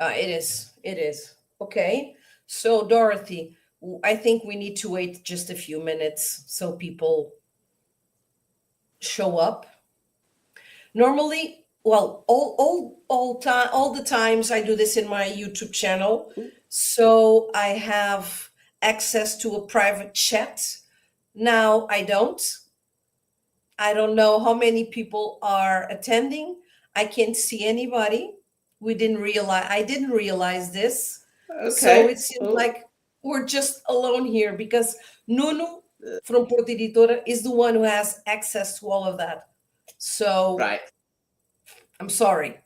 It is. It is. Okay. So, Dorothy, I think we need to wait just a few minutes so people show up. Normally, well, all the times I do this in my YouTube channel, so I have access to a private chat. Now I don't. I don't know how many people are attending. I can't see anybody. We didn't realize I didn't realize this. So Okay. it seems Oh, like we're just alone here because Nuno from Porta Editora is the one who has access to all of that. So right. I'm sorry.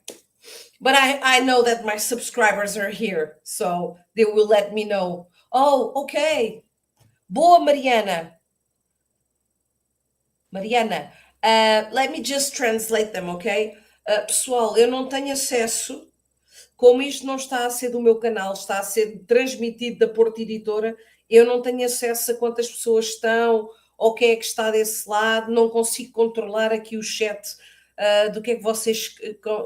But I know that my subscribers are here, so they will let me know. Oh, okay. Boa, Mariana. Mariana, let me just translate them, ok? Pessoal, eu não tenho acesso, como isto não está a ser do meu canal, está a ser transmitido da Porta Editora, eu não tenho acesso a quantas pessoas estão ou quem é que está desse lado, não consigo controlar aqui o chat do que é que vocês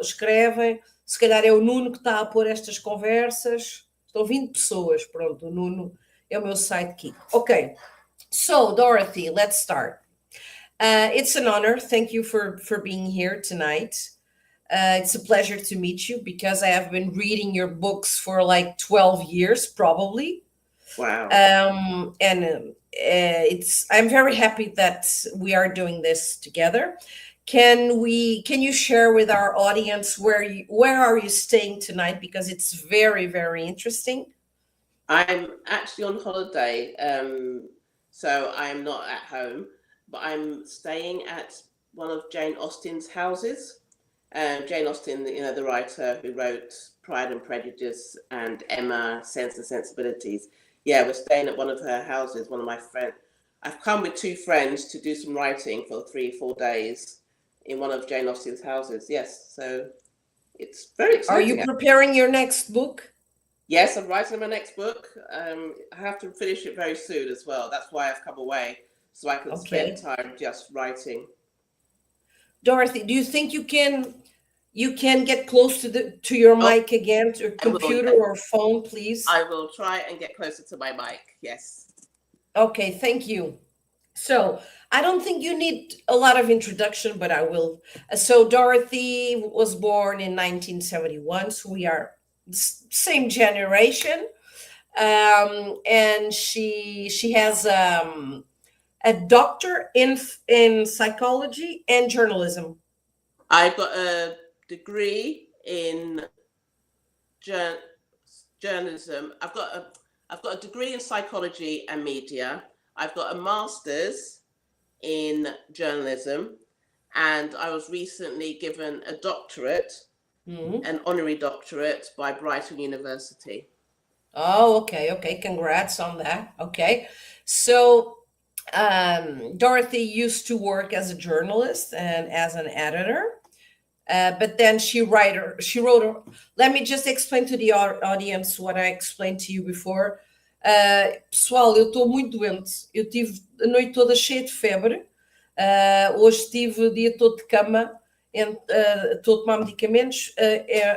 escrevem. Se calhar é o Nuno que está a pôr estas conversas. Estão 20 pessoas, pronto, o Nuno é o meu sidekick. Ok, so Dorothy, let's start. It's an honor. Thank you for being here tonight. It's a pleasure to meet you because I have been reading your books for like 12 years, probably. Wow. And it's I'm very happy that we are doing this together. Can you share with our audience where are you staying tonight, because it's very interesting. I'm actually on holiday, so I'm not at home, but I'm staying at one of Jane Austen's houses. Jane Austen, the writer who wrote Pride and Prejudice and Emma, Sense and Sensibilities. Yeah, we're staying at one of her houses. One of my friends. I've come with two friends to do some writing for 3 or 4 days in one of Jane Austen's houses. Yes, so it's very Are you exciting. preparing your next book? Yes, I'm writing my next book. I have to finish it very soon as well. That's why I've come away, so I can Okay. spend time just writing. Dorothy, do you think you can get close to your Oh, mic again, or I will. computer or phone, please? I will try and get closer to my mic. Yes. Okay, thank you. So I don't think you need a lot of introduction, but I will. So Dorothy was born in 1971, so we are same generation, and she has a doctor in psychology and journalism. I've got a degree in journalism. I've got a degree in psychology and media. I've got a master's in journalism, and I was recently given a doctorate, an honorary doctorate by Brighton University. Oh, okay. Congrats on that. Okay. So, Dorothy used to work as a journalist and as an editor, but then she wrote. Let me just explain to the audience what I explained to you before. Pessoal, eu estou muito doente. Eu tive a noite toda cheia de febre. Hoje tive o dia todo de cama. Estou a tomar medicamentos.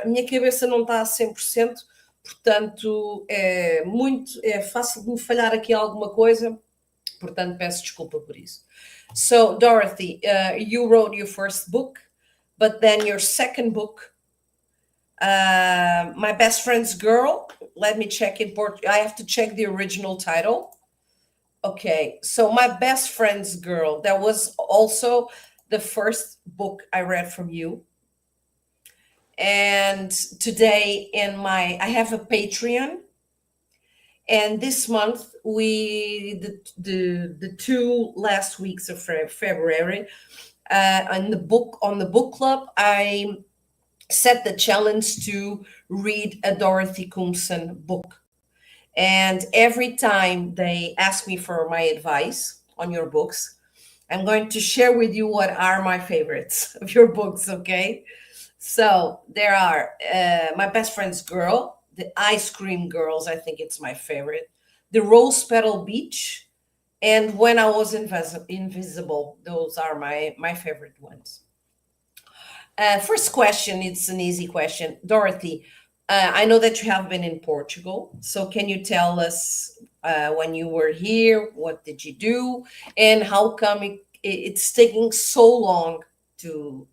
A minha cabeça não está a 100%. Portanto, é fácil de me falhar aqui alguma coisa, portanto, peço desculpa por isso. So, Dorothy, you wrote your first book, but then your second book, My Best Friend's Girl, let me check in Portuguese. I have to check the original title. Okay, so My Best Friend's Girl, that was also the first book I read from you. And today I have a Patreon, and this month the 2 last weeks of February, on the book club, I set the challenge to read a Dorothy Koomson book, and every time they ask me for my advice on your books, I'm going to share with you what are my favorites of your books. Okay. So there are My Best Friend's Girl, The Ice Cream Girls, I think it's my favorite, The Rose Petal Beach, and When I Was Invisible. Those are my favorite ones. First question, it's an easy question. Dorothy, I know that you have been in Portugal. So can you tell us when you were here, what did you do, and how come it's taking so long to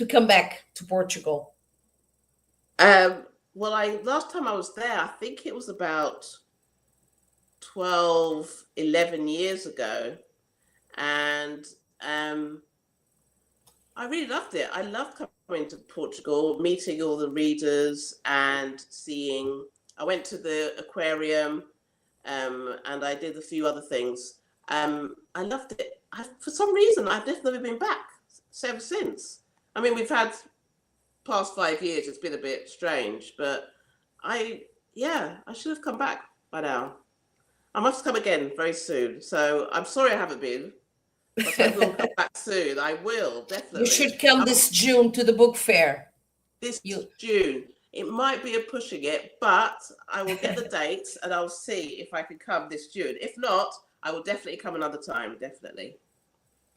come back to Portugal? Well, I last time I was there, I think it was about 12, 11 years ago, and um, I really loved it. I loved coming to Portugal, meeting all the readers, and seeing. I went to the aquarium, and I did a few other things. I loved it. For some reason, I've just never been back ever since. I mean, we've had past 5 years. It's been a bit strange, but I, yeah, I should have come back by now. I must come again very soon. So I'm sorry I haven't been, but I will come back soon. I will You definitely. should come this June to the book fair. This You June. It might be a pushing it, but I will get the dates and I'll see if I can come this June. If not, I will definitely come another time. Definitely.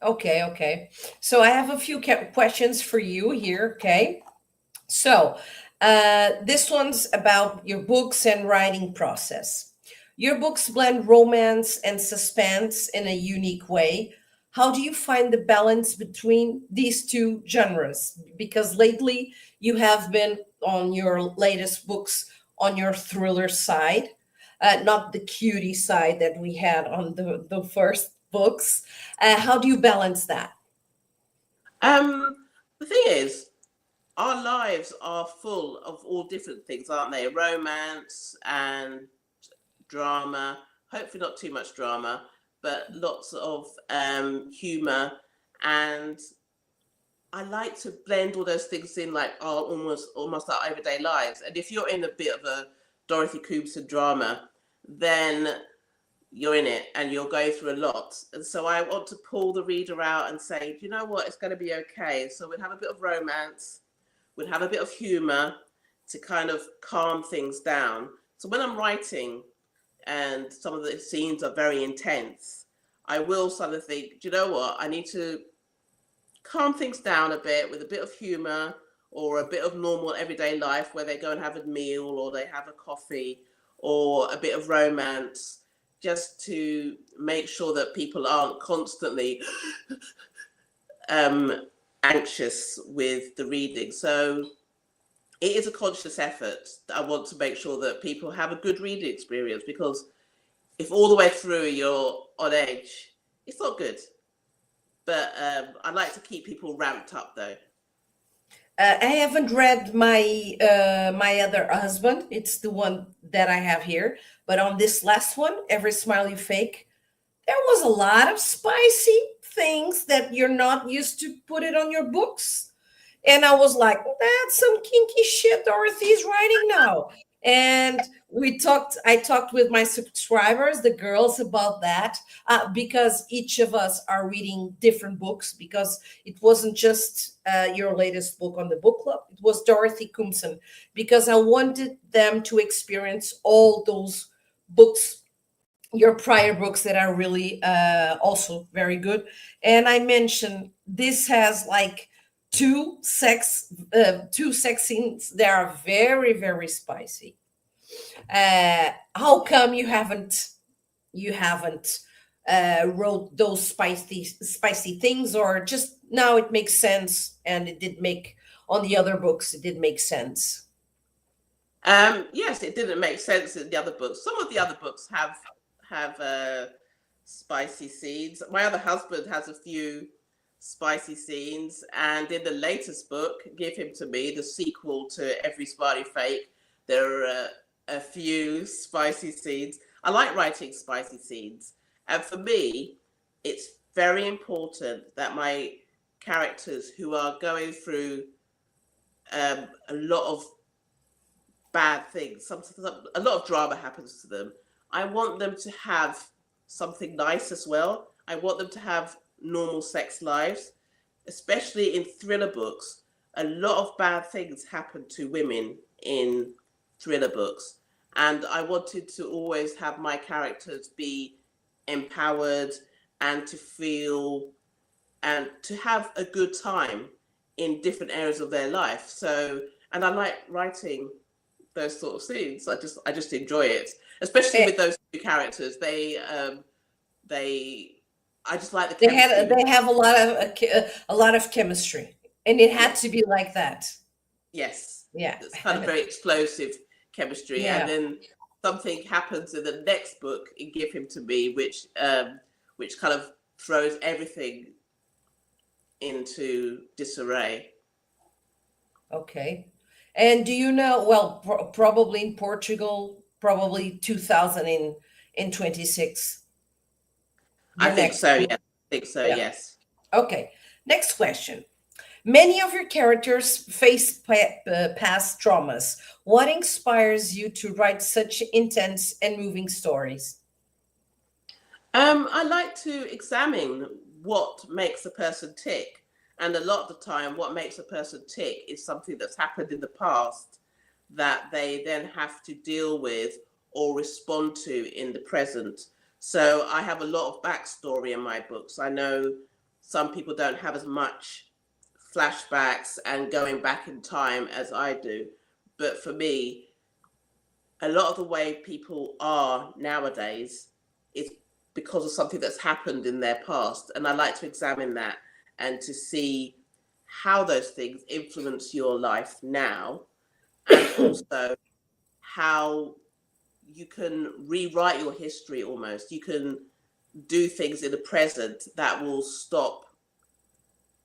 okay? Okay. So I have a few questions for you here. Okay. So, this one's about your books and writing process. Your books blend romance and suspense in a unique way. How do you find the balance between these two genres? Because lately you have been on your latest books on your thriller side, not the cutie side that we had on the first books. How do you balance that? The thing is, our lives are full of all different things, aren't they? Romance and drama. Hopefully, not too much drama, but lots of humor. And I like to blend all those things in, like our almost our everyday lives. And if you're in a bit of a Dorothy Koomson drama, then you're in it and you'll go through a lot. And so I want to pull the reader out and say, do you know what? It's going to be okay. So we'll have a bit of romance, we'll have a bit of humor to kind of calm things down. So when I'm writing and some of the scenes are very intense, I will sort of think, do you know what? I need to calm things down a bit with a bit of humor or a bit of normal everyday life where they go and have a meal or they have a coffee or a bit of romance, just to make sure that people aren't constantly anxious with the reading. So it is a conscious effort. I want to make sure that people have a good reading experience, because if all the way through you're on edge, it's not good. But I like to keep people ramped up though. I haven't read my other husband. It's the one that I have here. But on this last one, Every Smile You Fake, there was a lot of spicy things that you're not used to put it on your books. And I was like, that's some kinky shit Dorothy's writing now. And I talked with my subscribers, the girls, about that, because each of us are reading different books, because it wasn't just your latest book on the book club, it was Dorothy Koomson, because I wanted them to experience all those books, your prior books that are really also very good. And I mentioned this has like two sex scenes that are very, very spicy. How come you haven't wrote those spicy things, or just now it makes sense and it did make on the other books it did make sense? Yes, it didn't make sense in the other books. Some of the other books have spicy scenes. My other husband has a few spicy scenes, and in the latest book, Give Him to Me, the sequel to Every Smiley Fake, there are a few spicy scenes. I like writing spicy scenes, and for me, it's very important that my characters who are going through a lot of bad things, a lot of drama happens to them. I want them to have something nice as well. I want them to have normal sex lives, especially in thriller books. A lot of bad things happen to women in thriller books. And I wanted to always have my characters be empowered and to feel and to have a good time in different areas of their life. So, and I like writing those sort of scenes. I just enjoy it, especially with those two characters. I just like the chemistry. They have a lot of chemistry, and it had to be like that. Yes, Yeah, it's kind of very explosive chemistry, and yeah. then something happens in the next book in Give Him to Me, which kind of throws everything into disarray. Okay. And do you know, well, probably in Portugal, probably 2026. I Your think next so. book. Yeah, I think so. Yeah. Yes. Okay. Next question. Many of your characters face past traumas. What inspires you to write such intense and moving stories? I like to examine what makes a person tick. And a lot of the time, what makes a person tick is something that's happened in the past that they then have to deal with or respond to in the present. So I have a lot of backstory in my books. I know some people don't have as much flashbacks and going back in time as I do. But for me, a lot of the way people are nowadays is because of something that's happened in their past. And I like to examine that and to see how those things influence your life now, and also how you can rewrite your history almost. You can do things in the present that will stop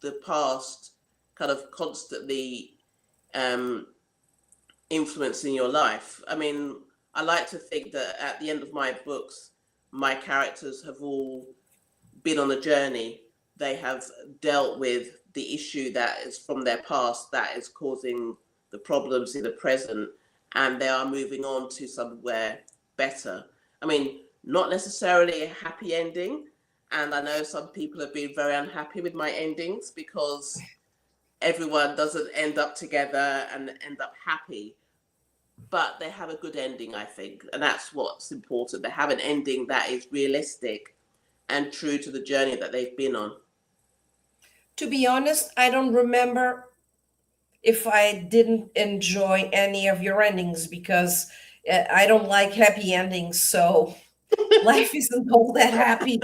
the past kind of constantly influencing your life. I mean, I like to think that at the end of my books, my characters have all been on a journey. They have dealt with the issue that is from their past that is causing the problems in the present, and they are moving on to somewhere better. I mean, not necessarily a happy ending, and I know some people have been very unhappy with my endings because everyone doesn't end up together and end up happy, but they have a good ending, I think, and that's what's important. They have an ending that is realistic and true to the journey that they've been on. To be honest, I don't remember if I didn't enjoy any of your endings because I don't like happy endings, so life isn't all that happy.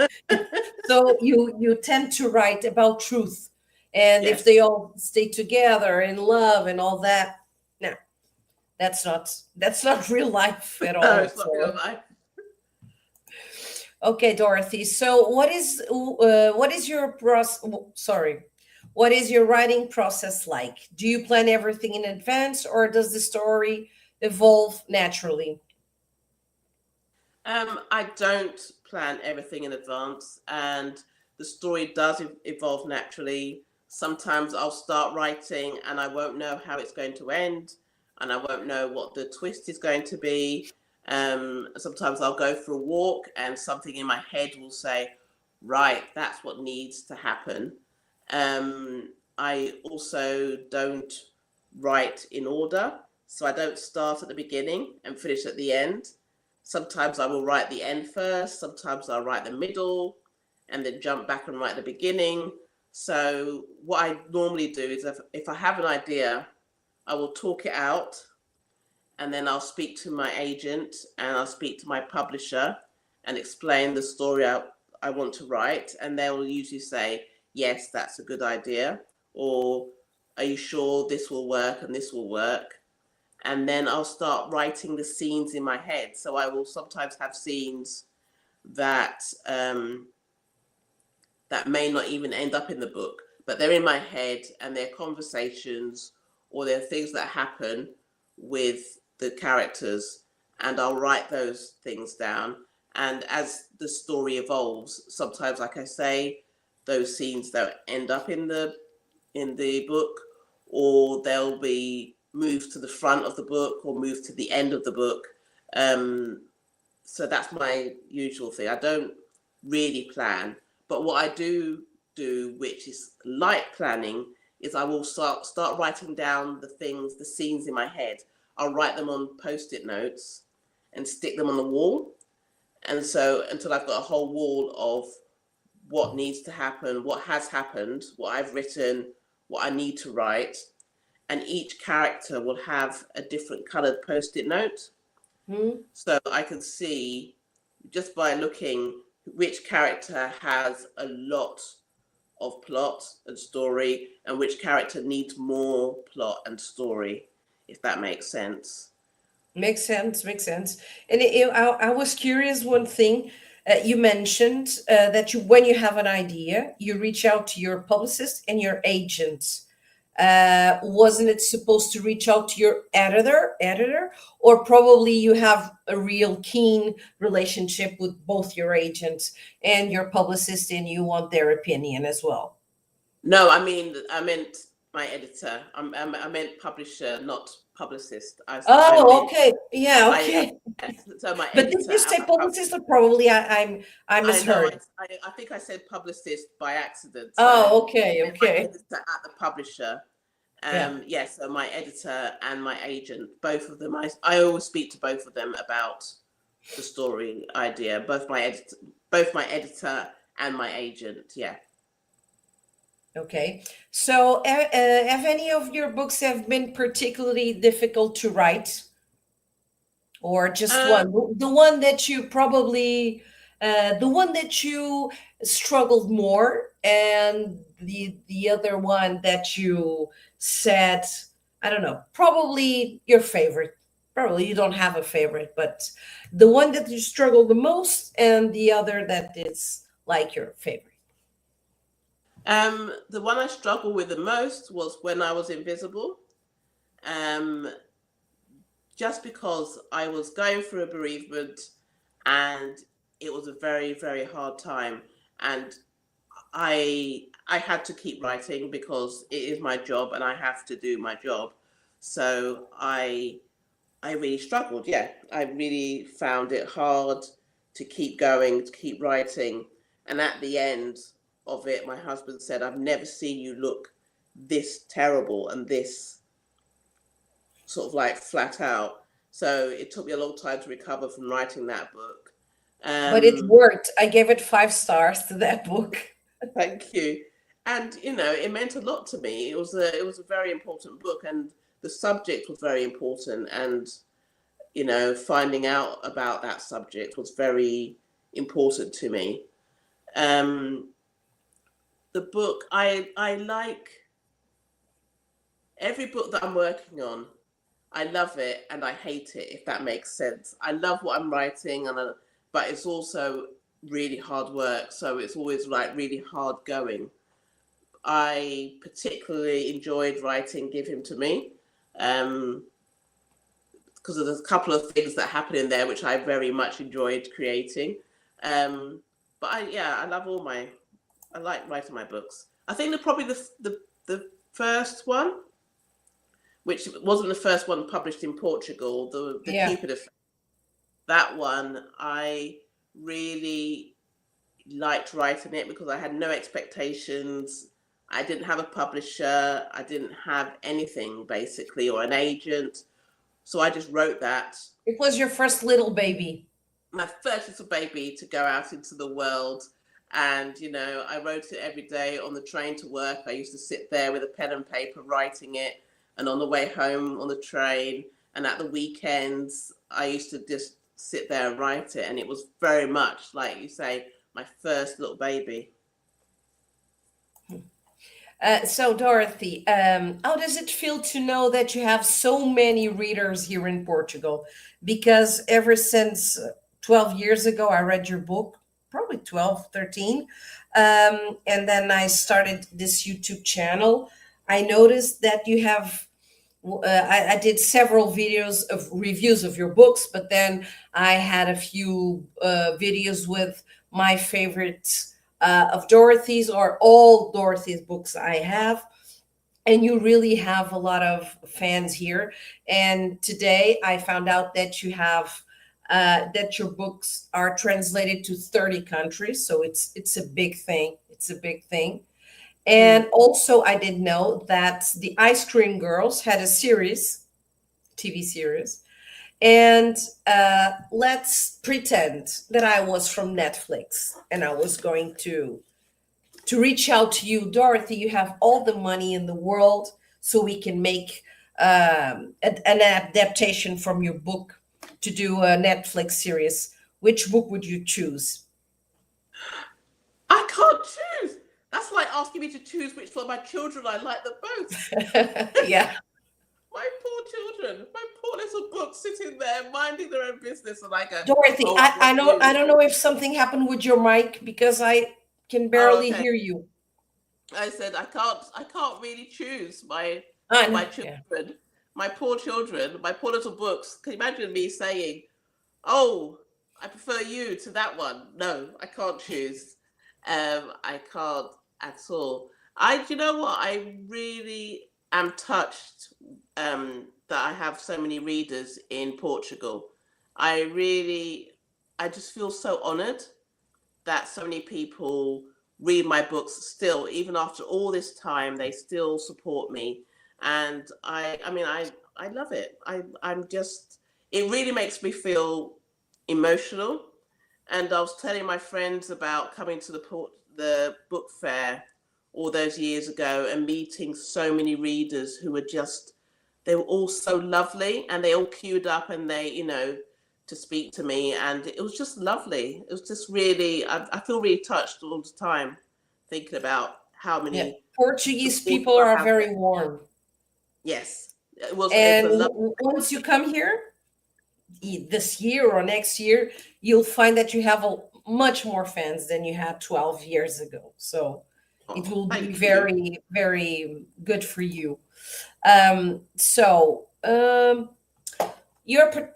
So you tend to write about truth, and if Yes. they all stay together in love and all that, no, that's not real life at No, all. it's not real So life. okay, Dorothy. So what is your sorry? What is your writing process like? Do you plan everything in advance, or does the story evolve naturally? I don't plan everything in advance, and the story does evolve naturally. Sometimes I'll start writing and I won't know how it's going to end, and I won't know what the twist is going to be. Sometimes I'll go for a walk and something in my head will say, right, that's what needs to happen. I also don't write in order, so I don't start at the beginning and finish at the end. Sometimes I will write the end first, sometimes I'll write the middle and then jump back and write the beginning. So what I normally do is if I have an idea, I will talk it out, and then I'll speak to my agent and I'll speak to my publisher and explain the story I want to write. And they will usually say, yes, that's a good idea. Or are you sure this will work and this will work? And then I'll start writing the scenes in my head. So I will sometimes have scenes that that may not even end up in the book, but they're in my head and they're conversations or they're things that happen with the characters, and I'll write those things down. And as the story evolves, sometimes, like I say, those scenes don't end up in the book, or they'll be moved to the front of the book or moved to the end of the book. So that's my usual thing. I don't really plan, but what I do, which is light planning, is I will start writing down the scenes in my head. I'll write them on post-it notes and stick them on the wall. And so until I've got a whole wall of what needs to happen, what has happened, what I've written, what I need to write. and each character will have a different colored post-it note. Hmm. So I can see just by looking which character has a lot of plot and story and which character needs more plot and story, if that makes sense. Makes sense, makes sense. And I was curious one thing. You mentioned that when you have an idea, you reach out to your publicist and your agent. Wasn't it supposed to reach out to your editor, or probably you have a real keen relationship with both your agents and your publicist, and you want their opinion as well? No, I meant my editor. I meant publisher, not publicist. I Oh, meant okay, yeah, I okay. so my But did editor you and say my publicist, or probably I I know misheard? I think I said publicist by accident. So Oh, I okay, meant my okay. editor at the publisher. Yeah. Yes, so my editor and my agent, both of them, I always speak to both of them about the story idea. Both my editor and my agent. Yeah. Okay. So, have any of your books have been particularly difficult to write, or just Um, one? The one that you probably, the one that you struggled more, and the other one that you said, I don't know, probably your favorite. Probably you don't have a favorite, but the one that you struggle the most, and the other that is like your favorite. the one I struggled with the most was When I Was Invisible. Um, just because I was going through a bereavement and it was a very, very hard time. And I had to keep writing because it is my job and I have to do my job. So I really struggled. Yeah, I really found it hard to keep going, to keep writing. And at the end of it, my husband said, "I've never seen you look this terrible and this sort of like flat out." So it took me a long time to recover from writing that book. But it Um, worked. I gave it 5 stars to that book. Thank you. And it meant a lot to me. It was a very important book, and the subject was very important. And finding out about that subject was very important to me. Um, the book I like every book that I'm working on. I love it and I hate it, if that makes sense. I love what I'm writing, but it's also really hard work, so it's always like really hard going. I particularly enjoyed writing Give Him to Me, um, because there's a couple of things that happen in there which I very much enjoyed creating. Um, but I love I like writing my books. I think that probably the first one, which wasn't the first one published in Portugal, the Yeah. Cupid Effect. That one I really liked writing it because I had no expectations. I didn't have a publisher. I didn't have anything basically, or an agent. So I just wrote that, It was your first little baby. my first little baby, to go out into the world. And, I wrote it every day on the train to work. I used to sit there with a pen and paper writing it. And on the way home on the train and at the weekends, I used to just sit there and write it. And it was very much, like you say, my first little baby. So, Dorothy, how does it feel to know that you have so many readers here in Portugal? Because ever since 12 years ago, I read your book, probably 12, 13. And then I started this YouTube channel. I noticed that you have, I did several videos of reviews of your books, but then I had a few videos with my favorites of Dorothy's, or all Dorothy's books I have. And you really have a lot of fans here. And today I found out that you have that your books are translated to 30 countries. So it's a big thing. It's a big thing. Mm. And also, I did know that the Ice Cream Girls had a series, TV series. And let's pretend that I was from Netflix and I was going to reach out to you. Dorothy, you have all the money in the world. so we can make an adaptation from your book to do a Netflix series, which book would you choose? I can't choose. That's like asking me to choose which one of my children I like the most. Yeah. My poor children, my poor little books sitting there minding their own business, and I go, Dorothy, "Oh, I I want know, I you." don't know if something happened with your mic because I can Oh, barely okay. hear you. I said I can't really choose I my know. Yeah. children, my poor children, my poor little books. Can you imagine me saying, "Oh, I prefer you to that one"? No, I can't choose. I can't at all. Do you know what? I really am touched that I have so many readers in Portugal. I really, I just feel so honoured that so many people read my books still, even after all this time, they still support me. And I mean, I love it. I'm just, it really makes me feel emotional. And I was telling my friends about coming to the book fair all those years ago and meeting so many readers who were just, they were all so lovely, and they all queued up, and they, to speak to me, and it was just lovely. It was just really, I feel really touched all the time thinking about how Yeah. many Portuguese supporters people I are have there. very warm. Yes, it was And a love. once you come here, this year or next year, you'll find that you have much more fans than you had 12 years ago. So it Oh, will be thank you. very, very good for you. So, your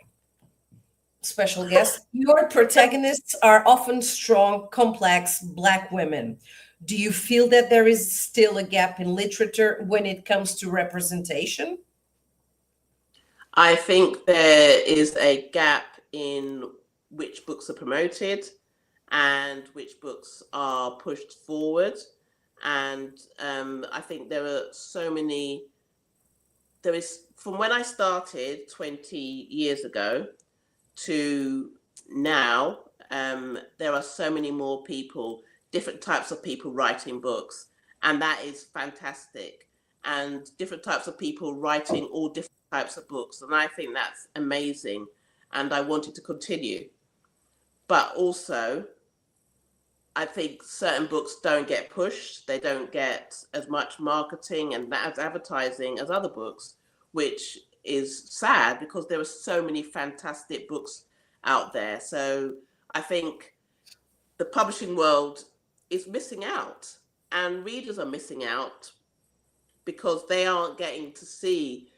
special guest, your protagonists are often strong, complex Black women. Do you feel that there is still a gap in literature when it comes to representation? I think there is a gap in which books are promoted and which books are pushed forward. And I think there are so many, there is, from when I started 20 years ago to now, there are so many more people, different types of people writing books. And that is fantastic. And different types of people writing all different types of books. And I think that's amazing. And I wanted to continue. But also, I think certain books don't get pushed. They don't get as much marketing and as advertising as other books, which is sad because there are so many fantastic books out there. So I think the publishing world is missing out, and readers are missing out because they aren't getting to see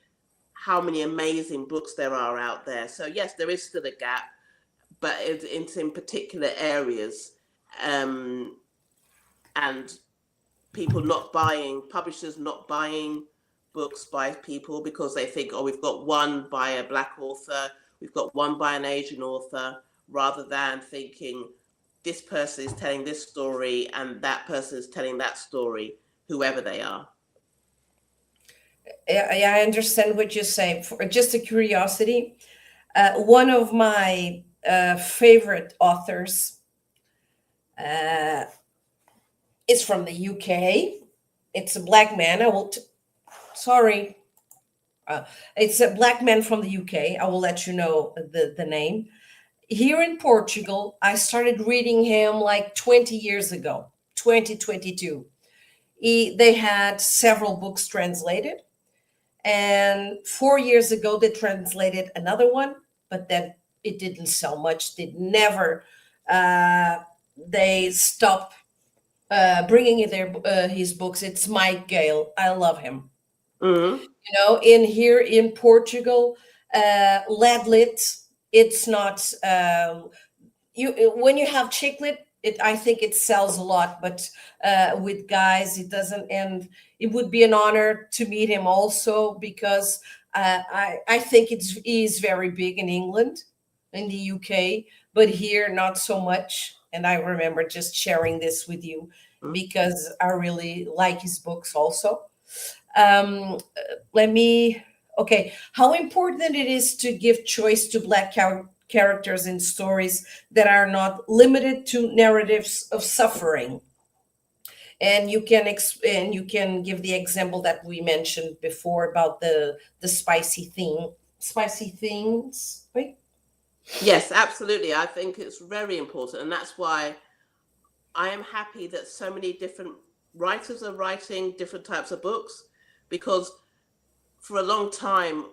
how many amazing books there are out there. So yes, there is still a gap, but it's in particular areas. Um, and publishers not buying books by people because they think, oh, we've got one by a Black author, we've got one by an Asian author, rather than thinking this person is telling this story and that person is telling that story, whoever they are. Yeah, I understand what you're saying. For just a curiosity, one of my favorite authors uh, is from the UK. It's a Black man. Sorry, it's a Black man from the UK. I will let you know the name. Here in Portugal, I started reading him like 20 years ago, 2022. They had several books translated. And 4 years ago, they translated another one, but then it didn't sell much. Uh, they stopped bringing in his books. It's Mike Gale. I love him. Mm-hmm. In here in Portugal, Ladlit, it's not you when you have chicklet. I think it sells a lot, but with guys, it doesn't. And it would be an honor to meet him also because I think he's very big in England, in the UK, but here not so much. And I remember just sharing this with you because I really like his books also. Um, let me. Okay, how important it is to give choice to Black characters in stories that are not limited to narratives of suffering. And you can give the example that we mentioned before about the spicy things, right? Yes, absolutely. I think it's very important, and that's why I am happy that so many different writers are writing different types of books, because for a long time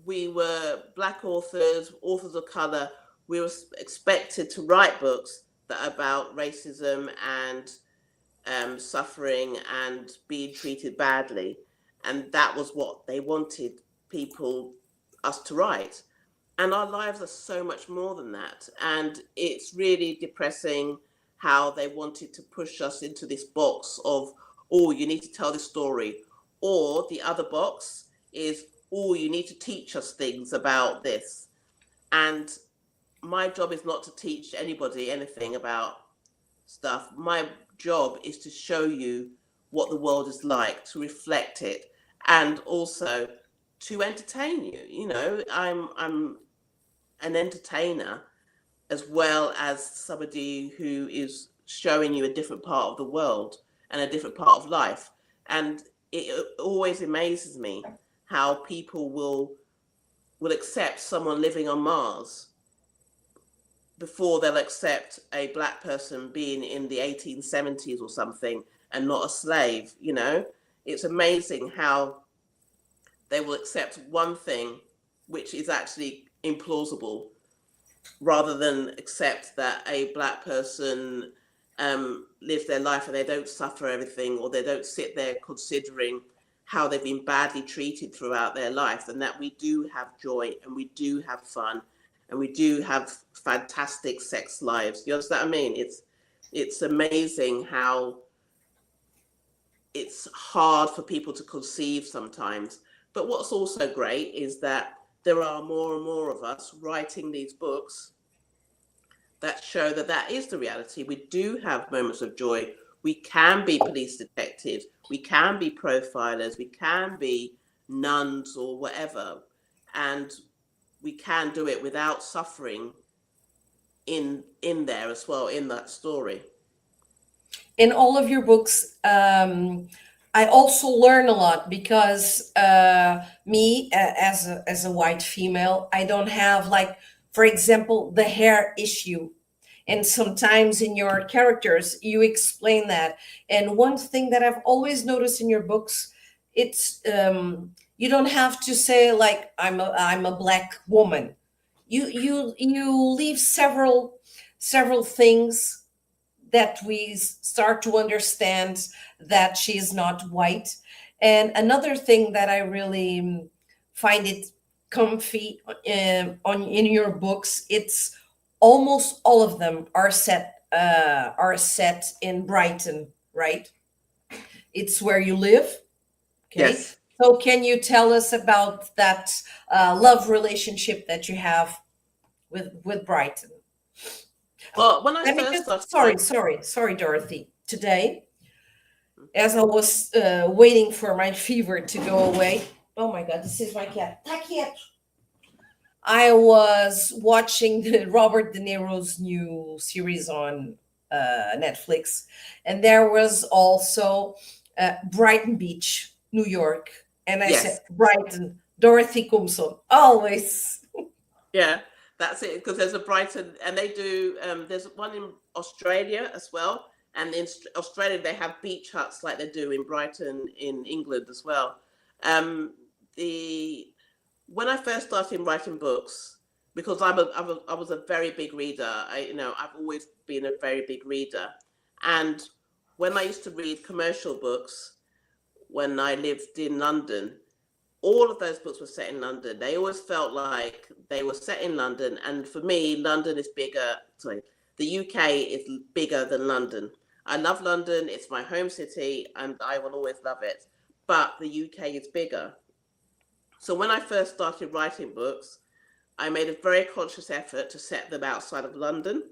we were black authors, authors of color. We were expected to write books that are about racism and suffering and being treated badly, and that was what they wanted people us to write. And our lives are so much more than that, and it's really depressing how they wanted to push us into this box of, oh, you need to tell this story, or the other box is, oh, you need to teach us things about this. And my job is not to teach anybody anything about stuff. My job is to show you what the world is like, to reflect it, and also to entertain you. You know, I'm an entertainer as well as somebody who is showing you a different part of the world and a different part of life. And it always amazes me how people will accept someone living on Mars before they'll accept a black person being in the 1870s or something and not a slave. You know, it's amazing how they will accept one thing which is actually implausible, rather than accept that a black person lives their life and they don't suffer everything, or they don't sit there considering how they've been badly treated throughout their life, and that we do have joy and we do have fun and we do have fantastic sex lives. You understand what I mean? It's amazing how it's hard for people to conceive sometimes. But what's also great is that there are more and more of us writing these books that show that that is the reality. We do have moments of joy. We can be police detectives. We can be profilers. We can be nuns or whatever. And we can do it without suffering in there as well, in that story. In all of your books, I also learn a lot because as a white female, I don't have, like, for example, the hair issue. And sometimes in your characters, you explain that. And one thing that I've always noticed in your books, it's you don't have to say like I'm a black woman. You leave several things that we start to understand that she is not white. And another thing that I really find it comfy on in your books, it's almost all of them are set in Brighton, right? It's where you live. Okay. Yes. So can you tell us about that love relationship that you have with Brighton? Well, when I Let me first just, started sorry, Dorothy. Today, as I was waiting for my fever to go away. Oh my God, this is my cat. That cat. I was watching the Robert De Niro's new series on Netflix, and there was also Brighton Beach, New York, and I said yes, Brighton, Dorothy Koomson, always. yeah, that's it. Because there's a Brighton, and they do. There's one in Australia as well, and in Australia they have beach huts like they do in Brighton in England as well. Um, the When I first started writing books, because I was a very big reader. I've always been a very big reader, and when I used to read commercial books when I lived in London, all of those books were set in London. They always felt like they were set in London. And for me, London is bigger. Sorry, the UK is bigger than London. I love London. It's my home city and I will always love it. But the UK is bigger. So when I first started writing books, I made a very conscious effort to set them outside of London.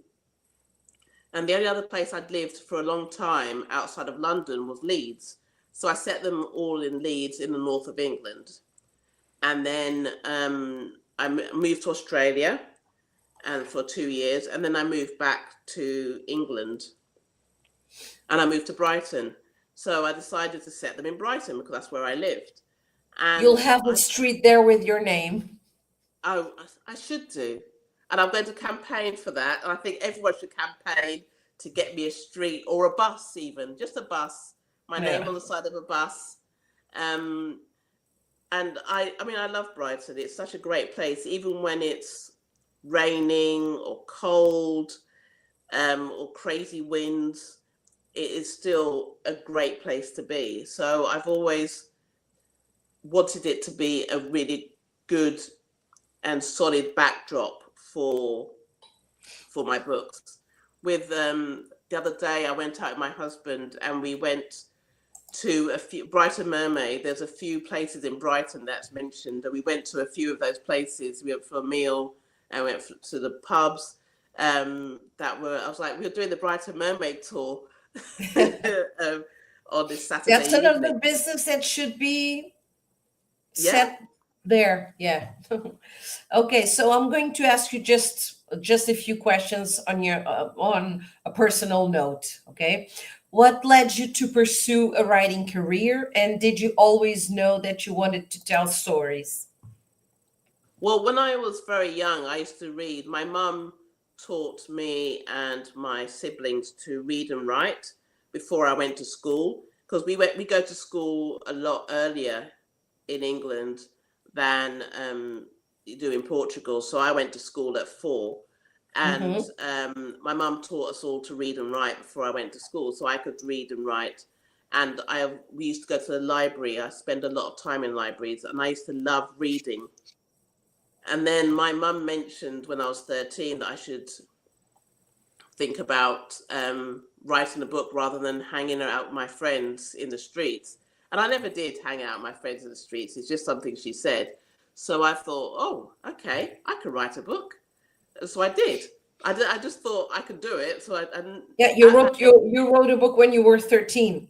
And the only other place I'd lived for a long time outside of London was Leeds. So I set them all in Leeds in the north of England. And then I moved to Australia and for 2 years. And then I moved back to England and I moved to Brighton. So I decided to set them in Brighton because that's where I lived. You'll And have a street there with your name. I should do. And I'm going to campaign for that. And I think everyone should campaign to get me a street or a bus, even just a bus, my name Yeah. on the side of a bus. Um, and I mean, I love Brighton. It's such a great place, even when it's raining or cold, or crazy winds. It is still a great place to be. So I've always wanted it to be a really good and solid backdrop for my books. With the other day, I went out with my husband and we went to a few Brighton Mermaid. There's a few places in Brighton that's mentioned, and we went to a few of those places. We went for a meal and went to the pubs. That were I was like, we were doing the Brighton Mermaid tour on this Saturday That's evening. another business that should be Yeah. set there. Yeah. Okay, so I'm going to ask you just a few questions on your on a personal note. Okay, what led you to pursue a writing career, and did you always know that you wanted to tell stories? Well, when I was very young, I used to read. My mum taught me and my siblings to read and write before I went to school, because we go to school a lot earlier in England than you do in Portugal. So I went to school at 4, and Mm-hmm. my mum taught us all to read and write before I went to school, so I could read and write. And we used to go to the library. I spend a lot of time in libraries, and I used to love reading. And then my mum mentioned when I was 13 that I should think about writing a book rather than hanging out with my friends in the streets. And I never did hang out with my friends in the streets. It's just something she said. So I thought, oh, okay, I could write a book. So I did. I just thought I could do it. So Yeah, at that, you wrote a book when you were 13.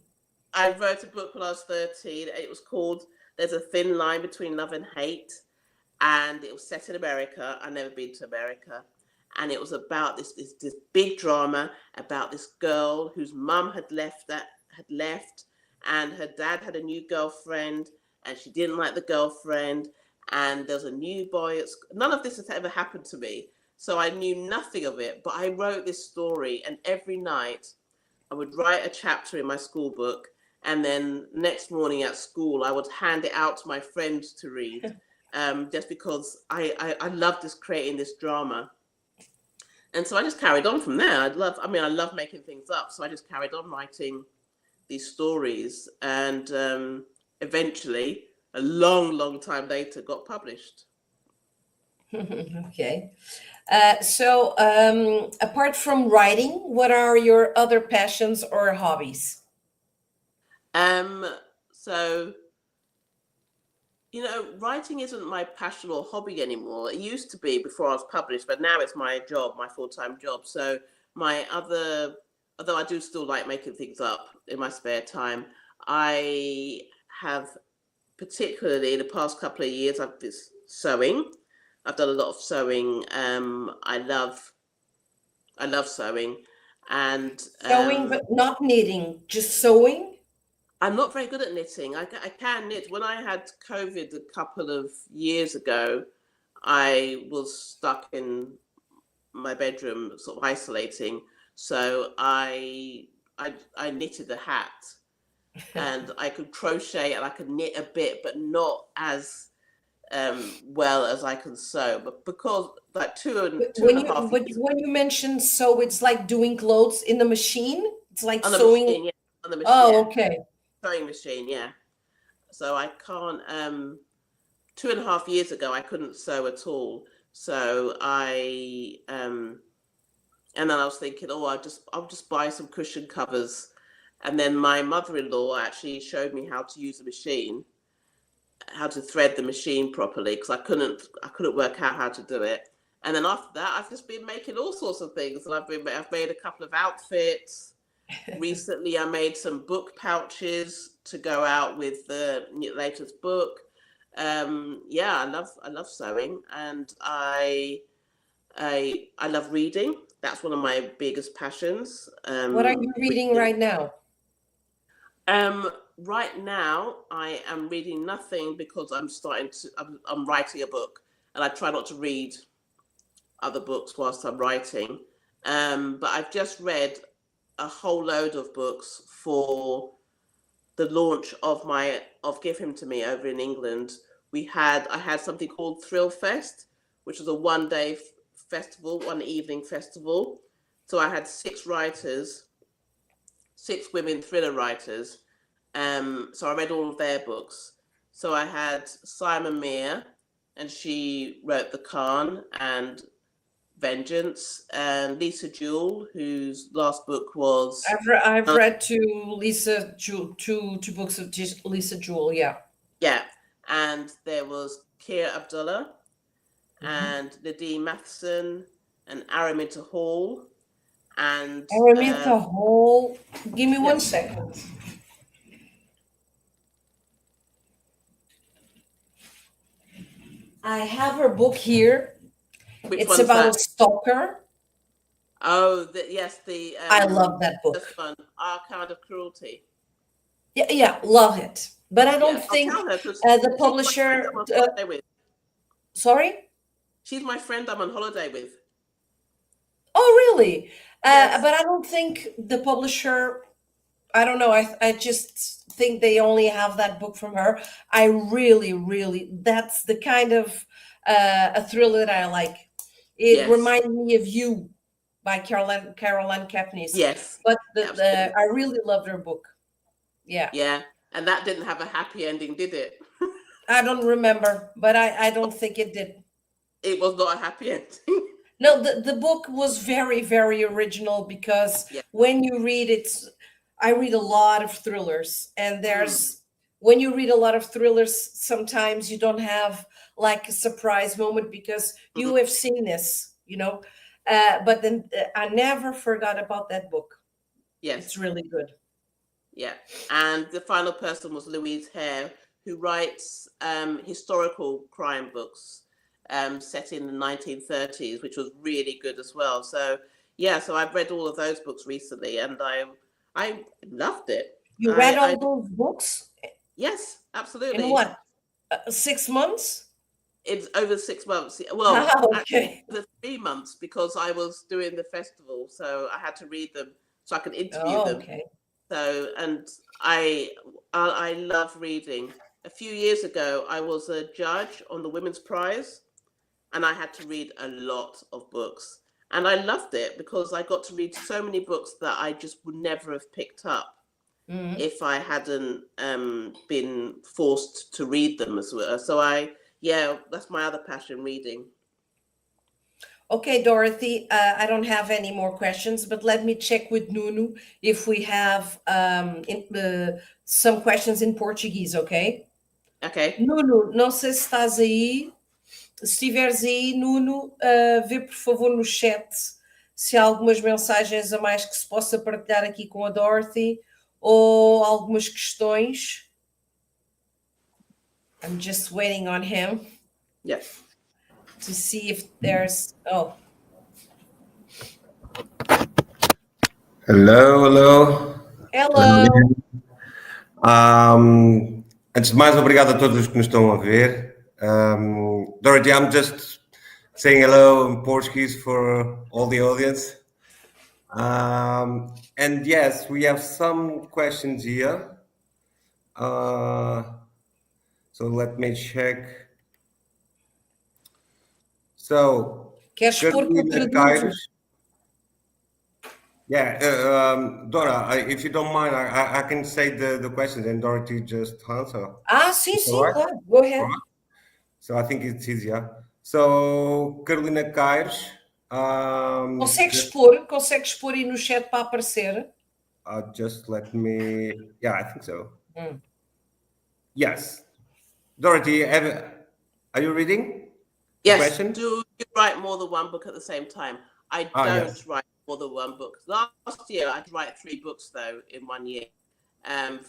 I wrote a book when I was 13. It was called There's a Thin Line Between Love and Hate. And it was set in America. I'd never been to America. And it was about this big drama about this girl whose mum had left, and her dad had a new girlfriend, and she didn't like the girlfriend, and there's a new boy at school. None of this has ever happened to me, so I knew nothing of it. But I wrote this story, and every night I would write a chapter in my school book, and then next morning at school I would hand it out to my friends to read, just because I loved this, creating this drama. And so I just carried on from there. I love making things up. So I just carried on writing these stories, and eventually, a long, long time later, got published. Okay. So, apart from writing, what are your other passions or hobbies? Um, so, writing isn't my passion or hobby anymore. It used to be before I was published, but now it's my job, my full-time job. So although I do still like making things up in my spare time, I have, particularly in the past couple of years, I've been sewing. I've done a lot of sewing. I love sewing, and Sewing, but not knitting, just sewing. I'm not very good at knitting. I can knit. When I had COVID a couple of years ago, I was stuck in my bedroom, sort of isolating. So I knitted a hat, and I could crochet and I could knit a bit, but not as well as I can sew. But because like two When and a you half when years when you mention sew, it's like doing clothes in the machine. It's like on the sewing. machine, yeah, on the machine, Oh, yeah, okay. sewing machine, yeah. So I can't. 2.5 years ago, I couldn't sew at all. So and then I was thinking, oh, I'll just buy some cushion covers. And then my mother-in-law actually showed me how to use the machine, how to thread the machine properly, because I couldn't work out how to do it. And then after that, I've just been making all sorts of things. And I've made a couple of outfits. Recently, I made some book pouches to go out with the latest book. Yeah, I love sewing, and I love reading. That's one of my biggest passions. What are you reading Reading. right now? Right now, I am reading nothing because I'm writing a book, and I try not to read other books whilst I'm writing. But I've just read a whole load of books for the launch of Give Him to Me over in England. I had something called Thrill Fest, which was a one-day festival, one evening festival. So I had six writers, six women thriller writers. So I read all of their books. So I had Simon Mear, and she wrote The Khan and Vengeance, and Lisa Jewell, whose last book was I've read two books of Lisa Jewell. Yeah. yeah, and there was Keir Abdullah Mm-hmm. and Nadine Matheson and Araminta Hall and Araminta Hall. Give me yeah, 1 second. I have her book here. which It's one's about a that? stalker. Oh, yes, I love that book. this one, Our Kind of Cruelty. Yeah, yeah, love it. But I don't Yeah, I'll think tell her because the she's my friend publisher. I'm on holiday with. Sorry. She's my friend I'm on holiday with. Oh, really? Yes, But I don't think the publisher. I don't know. I just think they only have that book from her. I really, really. That's the kind of a thriller that I like. It yes, reminds me of You by Caroline Kepnes. yes, But absolutely. I really loved her book. Yeah. Yeah, and that didn't have a happy ending, did it? I don't remember, but I don't think it did. It was not a happy ending. No, the book was very, very original because Yeah. when you read it, I read a lot of thrillers, and Mm, when you read a lot of thrillers, sometimes you don't have like a surprise moment because mhm. you have seen this, But then I never forgot about that book. Yes. It's really good. Yeah, and the final person was Louise Hare, who writes historical crime books set in the 1930s, which was really good as well. So yeah, so I've read all of those books recently, and I loved it. You read all those books Yes, in absolutely. what, 6 months? It's over 6 months. Well, Ah, actually, okay. the 3 months because I was doing the festival, so I had to read them so I could interview Oh, them. okay. So, and I love reading. A few years ago, I was a judge on the Women's Prize, and I had to read a lot of books. And I loved it because I got to read so many books that I just would never have picked up Mhm. if I hadn't been forced to read them as well. Yeah, that's my other passion, reading. Okay, Dorothy, I don't have any more questions, but let me check with Nuno if we have some questions in Portuguese, okay? Okay. Nuno, não sei se estás aí. Se estiveres aí, Nuno, vê por favor no chat se há algumas mensagens a mais que se possa partilhar aqui com a Dorothy ou algumas questões. I'm just waiting on him Yeah. to see if there's. Oh, Hello, hello. hello. Antes de mais, obrigado a todos os que nos estão a ver. Dorothy, I'm just saying hello in Portuguese for all the audience. And yes, we have some questions here. So let me check. So, Queres pôr que eu traduzo? Yeah, Dora, if you don't mind, I can say the questions and Dorothy just answer. Sim, It's sim, all right? claro. Go ahead. All right. So I think it's easier. So, Carolina Caires. Consegues pôr aí no chat para aparecer? Just let me. Yeah, I think so. Mm. Yes. Dorothy, are you reading? Yes. Question? Do you write more than one book at the same time? I don't write more than one book. Last year, I had write 3 books though in 1 year,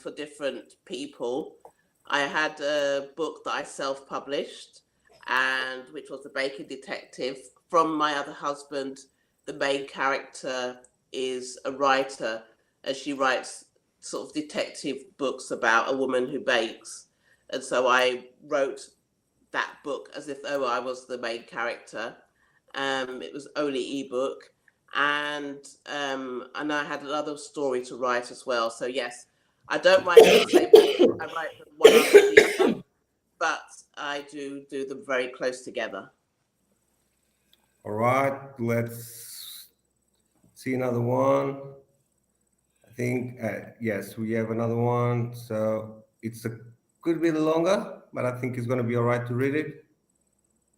for different people. I had a book that I self-published, and which was The Baker Detective. From my other husband, the main character is a writer, and she writes sort of detective books about a woman who bakes, and so I wrote that book as if though I was the main character. It was only ebook, and I had another story to write as well. So yes, I don't write at the same time. I write them one after the other, but I do them very close together. All right, let's see another one. I think yes, we have another one. So it's a good bit longer, but I think it's going to be all right to read it.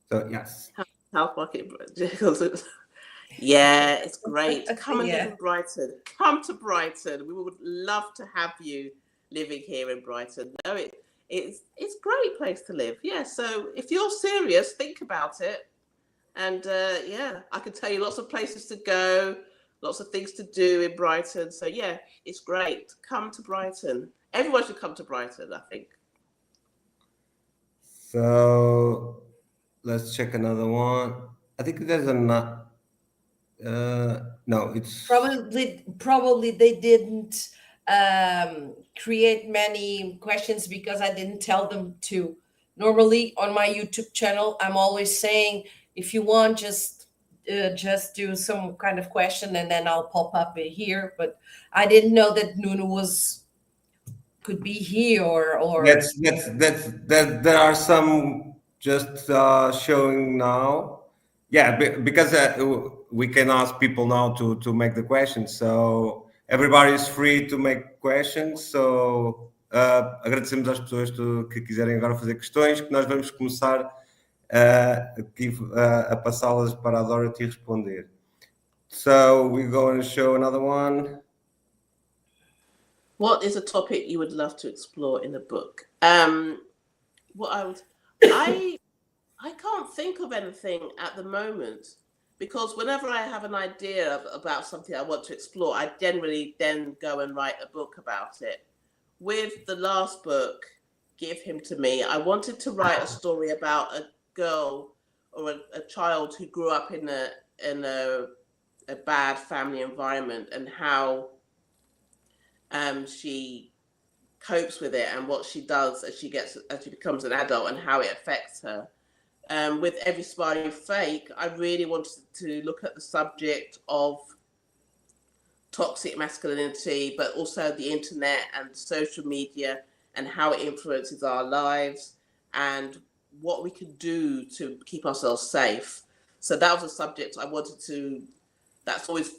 So yes. House market. Yeah, it's great. Come and live Yeah. in Brighton. Come to Brighton. We would love to have you living here in Brighton. No, it's a great place to live. Yeah, so if you're serious, think about it. And yeah, I can tell you lots of places to go, lots of things to do in Brighton. So yeah, it's great. Come to Brighton. Everyone should come to Brighton, I think. So let's check another one. I think there's a no, it's Probably they didn't create many questions because I didn't tell them to. Normally on my YouTube channel, I'm always saying, if you want, just do some kind of question and then I'll pop up here. But I didn't know that Nuno could be here or that there are some just showing now. Yeah, because we can ask people now to make the questions. So everybody is free to make questions. So agradecemos às pessoas que quiserem agora fazer questões, que nós vamos começar a passá-las para a Dorothy responder. So we're going to show another one. What is a topic you would love to explore in a book? What I can't think of anything at the moment, because whenever I have an idea about something I want to explore, I generally then go and write a book about it. With the last book, Give Him to Me, I wanted to write a story about a girl or a child who grew up in a bad family environment, and how she copes with it and what she does as she becomes an adult, and how it affects her. With Every Smile You Fake, I really wanted to look at the subject of toxic masculinity, but also the internet and social media and how it influences our lives and what we can do to keep ourselves safe. So that was a subject I wanted to, that's always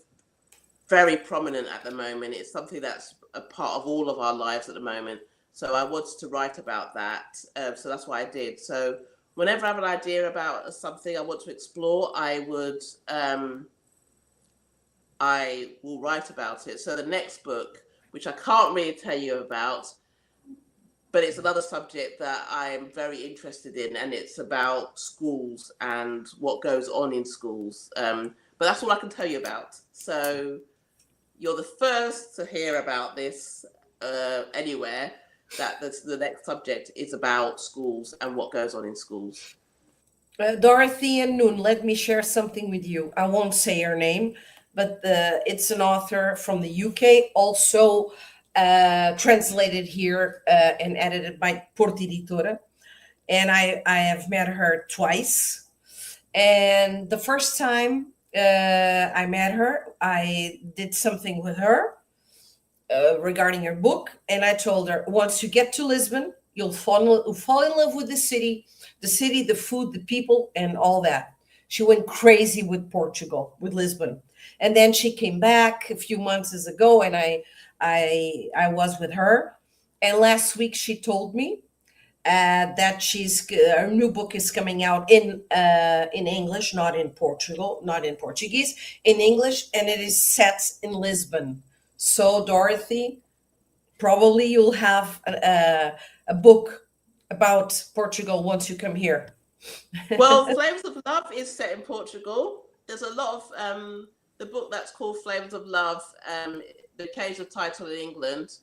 very prominent at the moment. It's something that's a part of all of our lives at the moment. So I wanted to write about that. So that's what I did. So whenever I have an idea about something I want to explore, I will write about it. So the next book, which I can't really tell you about, but it's another subject that I'm very interested in, and it's about schools and what goes on in schools. But that's all I can tell you about. So you're the first to hear about this anywhere, that the next subject is about schools and what goes on in schools. Dorothy and Noon, let me share something with you. I won't say her name, but it's an author from the UK, also translated here and edited by Porta Editora. And I have met her twice. And the first time I met her, I did something with her regarding her book. And I told her, once you get to Lisbon, you'll fall in love with the city, the food, the people, and all that. She went crazy with Portugal, with Lisbon. And then she came back a few months ago, and I was with her. And last week she told me that her new book is coming out in English, not in Portuguese, in English, and it is set in Lisbon. So Dorothy, probably you'll have a book about Portugal once you come here. Well, Flavors of Love is set in Portugal. There's a lot of the book that's called Flavors of Love. The occasional title in England.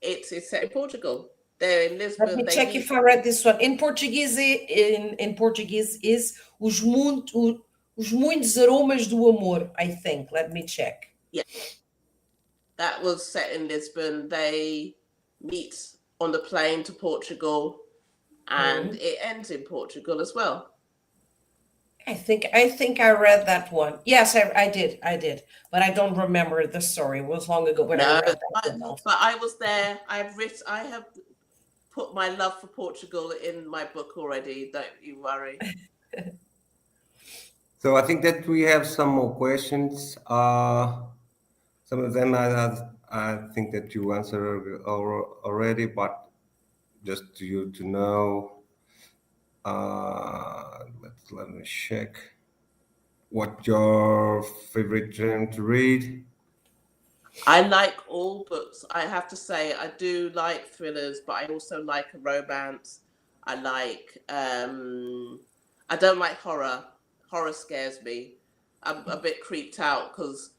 It's set in Portugal. They're in Lisbon. Let me check if I read this one. In Portuguese, in Portuguese is os muitos aromas do amor, I think. Let me check. Yeah. that was set in Lisbon. They meet on the plane to Portugal, and it ends in Portugal as well. I think I read that one. Yes, I did, but I don't remember the story. It was long ago when I No, read that one. but I was there. I have put my love for Portugal in my book already. Don't you worry. So I think that we have some more questions. Some of them I think that you answered already, but just to you to know. Let me check. What your favorite genre to read? I like all books. I have to say, I do like thrillers, but I also like a romance. I like. I don't like horror. Horror scares me. I'm a bit creeped out because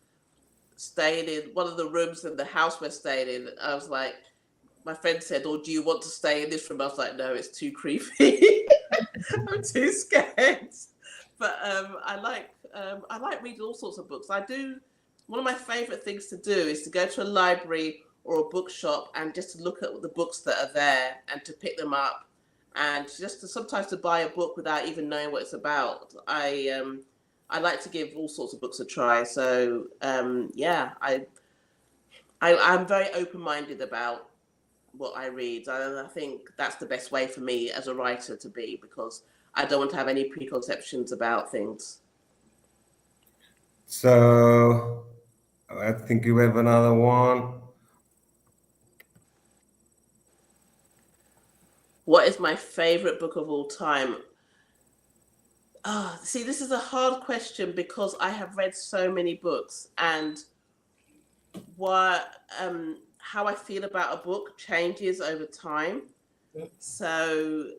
staying in one of the rooms in the house we're staying in, I was like, my friend said, "Oh, do you want to stay in this room?" I was like, "No, it's too creepy. I'm too scared." But I like reading all sorts of books. I do. One of my favorite things to do is to go to a library or a bookshop and just to look at the books that are there and to pick them up and just to sometimes to buy a book without even knowing what it's about. I like to give all sorts of books a try. So yeah, I'm very open-minded about what I read. And I think that's the best way for me as a writer to be, because I don't want to have any preconceptions about things. So I think you have another one. What is my favorite book of all time? See, this is a hard question because I have read so many books, and how I feel about a book changes over time. So,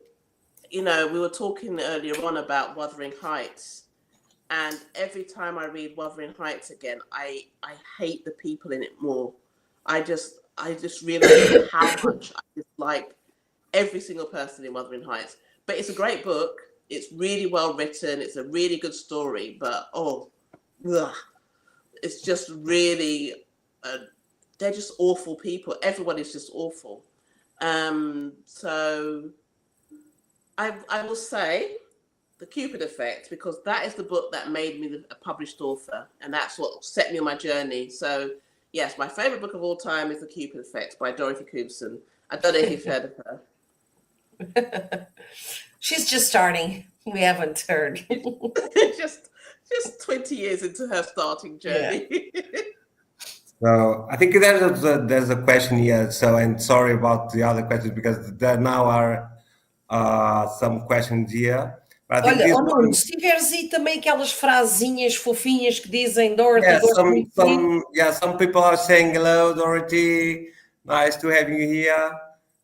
we were talking earlier on about Wuthering Heights, and every time I read Wuthering Heights again, I hate the people in it more. I just realize how much I dislike every single person in Wuthering Heights. But it's a great book. It's really well written. It's a really good story. But it's just really, they're just awful people. Everyone is just awful. So I will say The Cupid Effect, because that is the book that made me a published author, and that's what set me on my journey. So yes, my favorite book of all time is The Cupid Effect by Dorothy Koomson. I don't know if you've heard of her. She's just starting. We haven't heard. just 20 years into her starting journey. So I think there's a question here. So, and sorry about the other questions because there now are some questions here. But I think Olha, this oh one, Nuno, se tiveres aí também aquelas frasinhas fofinhas que dizem Dorothy, yeah, gosto muito de ti. some people are saying hello, Dorothy. Nice to have you here.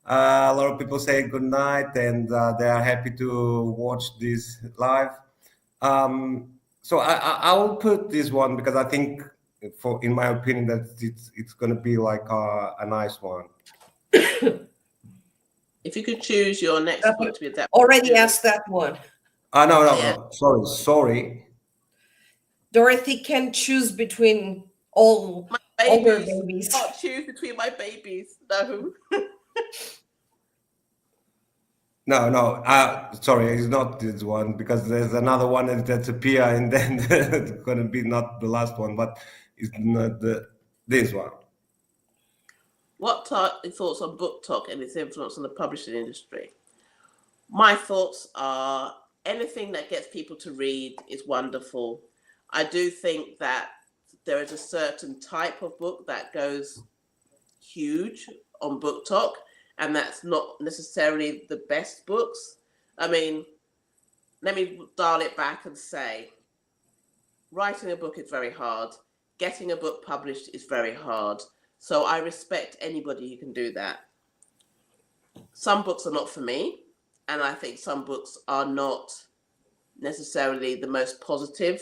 A lot of people say good night, and they are happy to watch this live. So I will put this one because I think, in my opinion, that it's going to be like a nice one. If you could choose your next book to be adapted. Already asked that one. No. Sorry. Dorothy can choose between all their babies. I can't choose between my babies. No. No. Sorry, it's not this one because there's another one that's appear, and then it's going to be not the last one, but it's not this one. What are your thoughts on book talk and its influence on the publishing industry? My thoughts are anything that gets people to read is wonderful. I do think that there is a certain type of book that goes huge on book talk, and that's not necessarily the best books. I mean, let me dial it back and say, writing a book is very hard. Getting a book published is very hard. So I respect anybody who can do that. Some books are not for me, and I think some books are not necessarily the most positive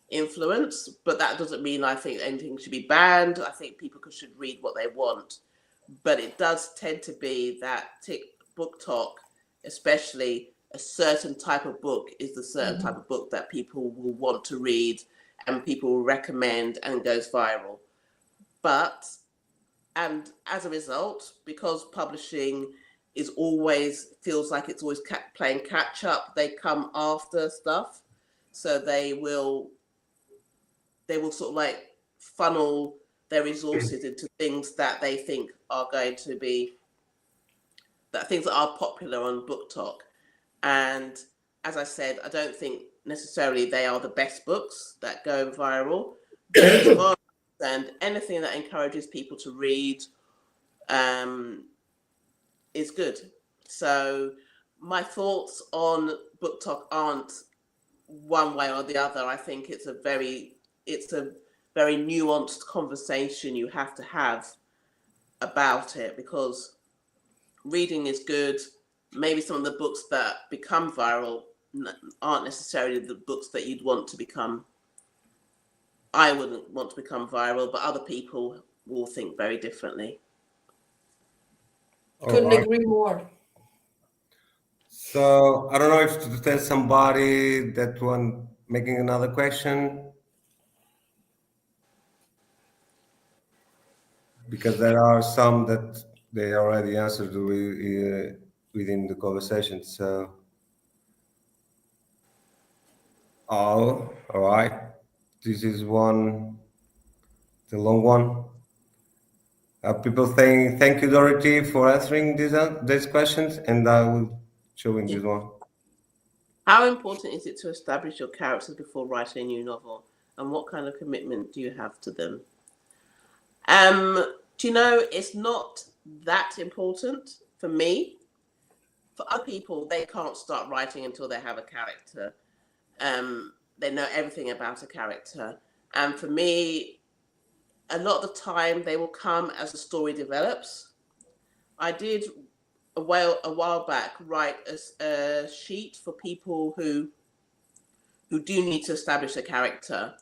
influence, but that doesn't mean I think anything should be banned. I think people should read what they want. But it does tend to be that book talk, especially a certain type of book, is the certain type of book that people will want to read and people will recommend and goes viral. And as a result, because publishing is always feels like it's always playing catch up, they come after stuff, so they will sort of like funnel their resources into things that they think are going to be things that are popular on Book Talk. And as I said, I don't think necessarily they are the best books that go viral, but as far as anything that encourages people to read is good. So my thoughts on Book Talk aren't one way or the other. I think it's a very nuanced conversation you have to have about it, because reading is good. Maybe some of the books that become viral aren't necessarily the books that you'd want to become. I wouldn't want to become viral, but other people will think very differently. Couldn't agree more. So I don't know if there's somebody that one making another question, because there are some that they already answered within the conversation. So, all right. This is one, the long one. People saying thank you, Dorothy, for answering these questions, and I will show in this one. How important is it to establish your characters before writing a new novel, and what kind of commitment do you have to them? Do you know, it's not that important for me. For other people, they can't start writing until they have a character. They know everything about a character. And for me, a lot of the time they will come as the story develops. I did a while back write a sheet for people who do need to establish a character.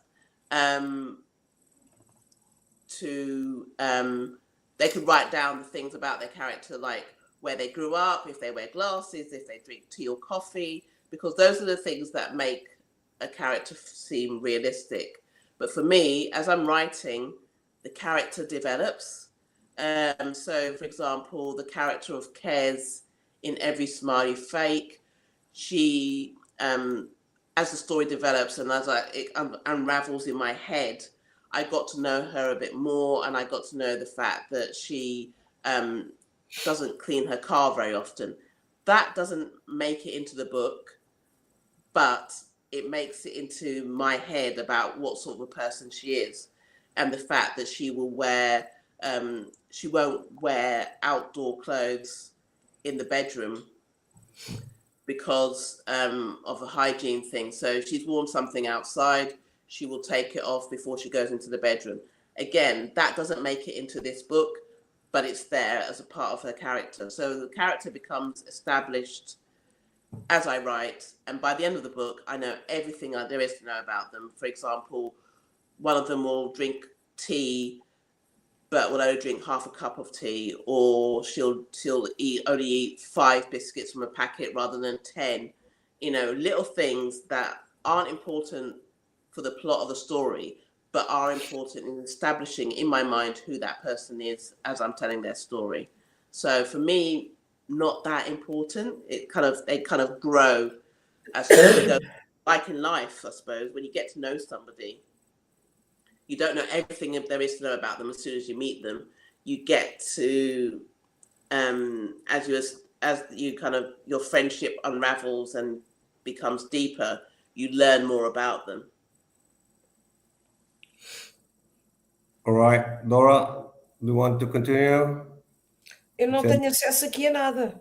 They could write down the things about their character, like where they grew up, if they wear glasses, if they drink tea or coffee, because those are the things that make a character seem realistic. But for me, as I'm writing, the character develops. So, for example, the character of Kez in Every Smile You Fake, she, as the story develops and as it unravels in my head, I got to know her a bit more, and I got to know the fact that she doesn't clean her car very often. That doesn't make it into the book, but it makes it into my head about what sort of a person she is, and the fact that she won't wear outdoor clothes in the bedroom because of a hygiene thing. So if she's worn something outside, she will take it off before she goes into the bedroom. Again, that doesn't make it into this book, but it's there as a part of her character. So the character becomes established as I write, and by the end of the book, I know everything there is to know about them. For example, one of them will drink tea, but will only drink half a cup of tea, or she'll only eat 5 biscuits from a packet rather than 10. You know, little things that aren't important for the plot of the story, but are important in establishing in my mind who that person is as I'm telling their story. So for me, not that important. They kind of grow as you go, like in life, I suppose. When you get to know somebody, you don't know everything there is to know about them as soon as you meet them. You get to, as you kind of, your friendship unravels and becomes deeper, you learn more about them. All right, Dora, do you want to continue? Eu não tenho acesso aqui a nada.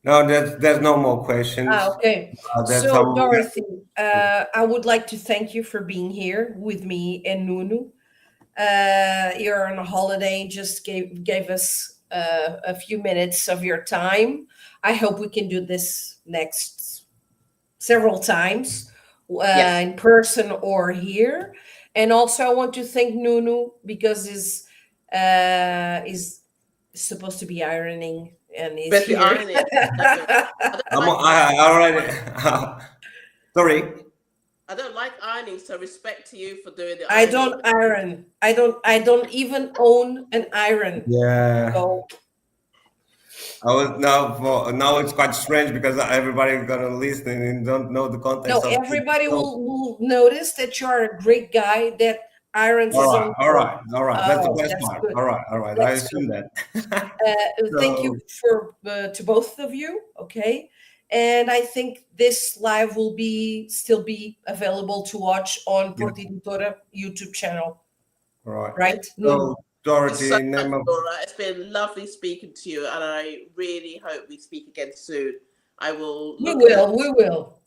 No, there's no more questions. Okay. So, Dorothy, I would like to thank you for being here with me and Nuno. You're on a holiday, just gave us a few minutes of your time. I hope we can do this next several times, Yes. in person or here. And also, I want to thank Nuno because he's supposed to be ironing and he's here. I already. Sorry. I don't like ironing, so respect to you for doing the I ironing. don't iron. I don't even own an iron. Yeah. So Now it's quite strange because everybody gonna listen and don't know the no, context of it. everybody So, will notice that you're a great guy that irons his own clothes. all right. That's the Oh, best that's part. good. All right. I That's good. assume that. Thank you So, for to both of you. Okay, and I think this live will still be available to watch on yeah, Porta Editora YouTube channel, all right. right? So, Thank you so Dorothy, much, name of Dora. It's been lovely speaking to you, and I really hope we speak again soon. I will We look at will. We will.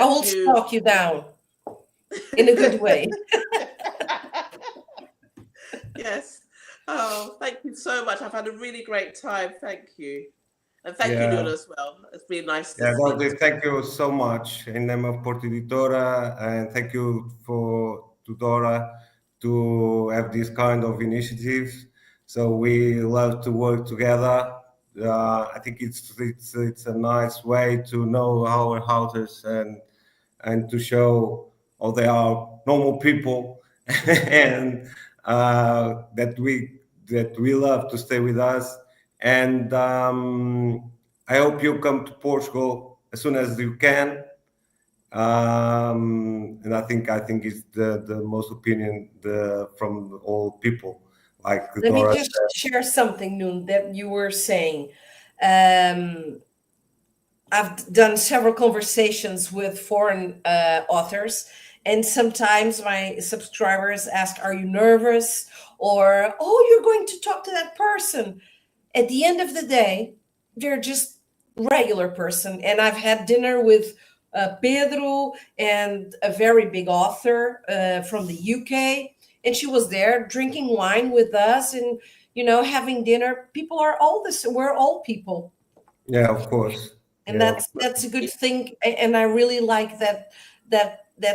I will do. stalk you down in a good way. Yes. Oh, thank you so much. I've had a really great time. Thank you. And thank you, yeah. Nuno, as well. It's been nice to Yeah, speak. Dorothy, thank you so much in name of Porta Editora, and thank you to Dora to have this kind of initiatives. So we love to work together. I think it's a nice way to know our authors and to show how they are normal people and that we love to stay with us. And I hope you come to Portugal as soon as you can. And I think it's the most opinion from all people, like Let me Dora just share something, Noon, that you were saying. Um, I've done several conversations with foreign authors, and sometimes my subscribers ask, "Are you nervous?" Or, "Oh, you're going to talk to that person." At the end of the day, they're just regular person, and I've had dinner with Pedro and a very big author from the UK, and she was there drinking wine with us, and having dinner. People are all this. We're all people, Yeah, of course. and Yeah, that's a good thing. And I really like that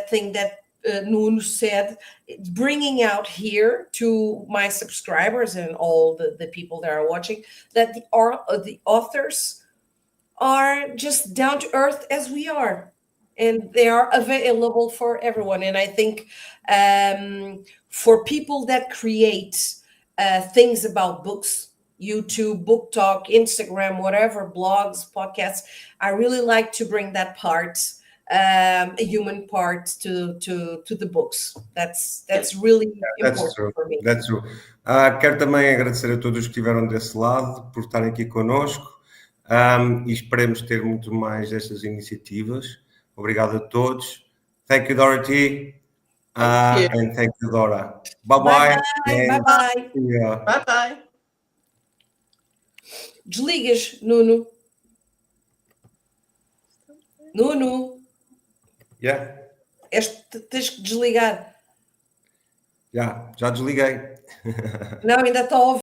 thing that Noon said, bringing out here to my subscribers and all the people that are watching, that the authors are just down to earth as we are, and they are available for everyone. And I think for people that create things about books, YouTube, book talk, Instagram, whatever, blogs, podcasts, I really like to bring that part, a human part to the books. That's really that's important true. for me. That's true. Quero também agradecer a todos que estiveram desse lado por estarem aqui connosco. E esperemos ter muito mais destas iniciativas. Obrigado a todos. Thank you, Dorothy. Thank you. And thank you, Dora. Bye Bye bye. bye. Bye bye. Yeah. Bye bye. Desligas, Nuno. Nuno, Yeah. tens que desligar. Já desliguei. Não, ainda está a ouvir.